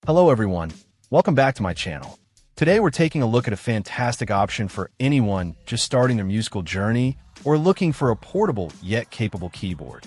Hello everyone, welcome back to my channel. Today we're taking a look at a fantastic option for anyone just starting their musical journey or looking for a portable yet capable keyboard.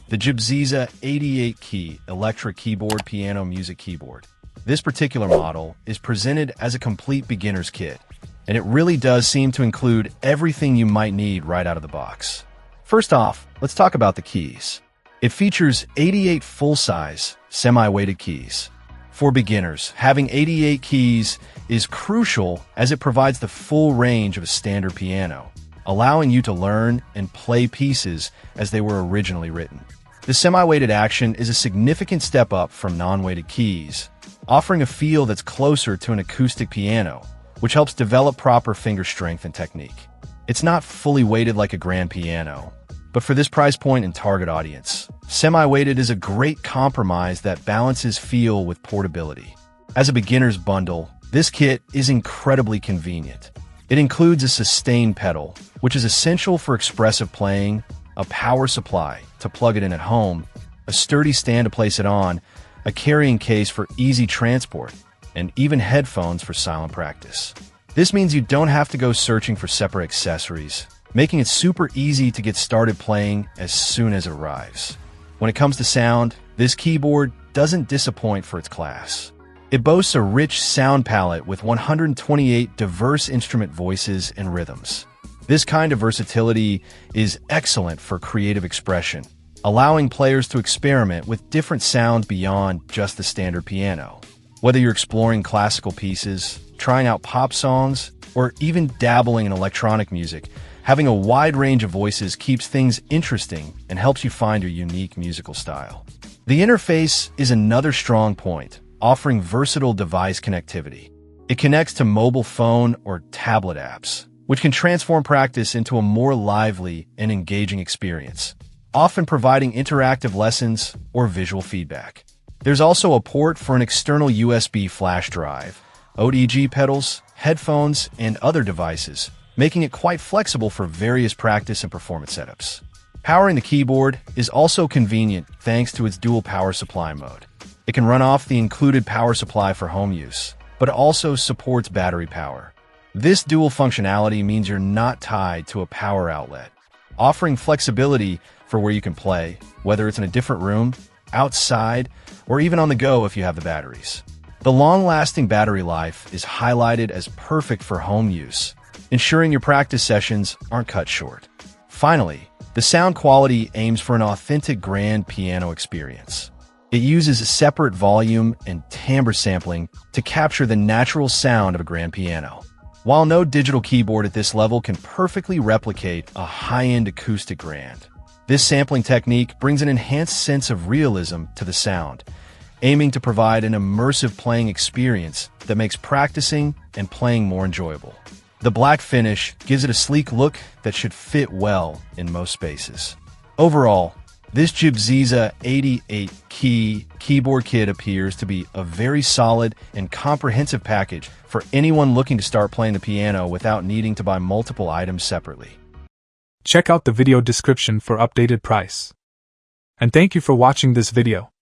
The Jibziza 88-key electric keyboard piano music keyboard. This particular model is presented as a complete beginner's kit, and it really does seem to include everything you might need right out of the box. First off, let's talk about the keys. It features 88 full-size, semi-weighted keys. For beginners, having 88 keys is crucial as it provides the full range of a standard piano, allowing you to learn and play pieces as they were originally written. The semi-weighted action is a significant step up from non-weighted keys, offering a feel that's closer to an acoustic piano, which helps develop proper finger strength and technique. It's not fully weighted like a grand piano, but for this price point and target audience, semi-weighted is a great compromise that balances feel with portability. As a beginner's bundle, this kit is incredibly convenient. It includes a sustain pedal, which is essential for expressive playing, a power supply to plug it in at home, a sturdy stand to place it on, a carrying case for easy transport, and even headphones for silent practice. This means you don't have to go searching for separate accessories, making it super easy to get started playing as soon as it arrives. When it comes to sound, this keyboard doesn't disappoint for its class. It boasts a rich sound palette with 128 diverse instrument voices and rhythms. This kind of versatility is excellent for creative expression, allowing players to experiment with different sounds beyond just the standard piano. Whether you're exploring classical pieces, trying out pop songs, or even dabbling in electronic music, having a wide range of voices keeps things interesting and helps you find your unique musical style. The interface is another strong point, offering versatile device connectivity. It connects to mobile phone or tablet apps, which can transform practice into a more lively and engaging experience, often providing interactive lessons or visual feedback. There's also a port for an external USB flash drive, ODG pedals, headphones, and other devices, making it quite flexible for various practice and performance setups. Powering the keyboard is also convenient thanks to its dual power supply mode. It can run off the included power supply for home use, but it also supports battery power. This dual functionality means you're not tied to a power outlet, offering flexibility for where you can play, whether it's in a different room, outside, or even on the go if you have the batteries. The long-lasting battery life is highlighted as perfect for home use, ensuring your practice sessions aren't cut short. Finally, the sound quality aims for an authentic grand piano experience. It uses a separate volume and timbre sampling to capture the natural sound of a grand piano. While no digital keyboard at this level can perfectly replicate a high-end acoustic grand, this sampling technique brings an enhanced sense of realism to the sound, aiming to provide an immersive playing experience that makes practicing and playing more enjoyable. The black finish gives it a sleek look that should fit well in most spaces. Overall, this Jibziza 88-key keyboard kit appears to be a very solid and comprehensive package for anyone looking to start playing the piano without needing to buy multiple items separately. Check out the video description for updated price. And thank you for watching this video.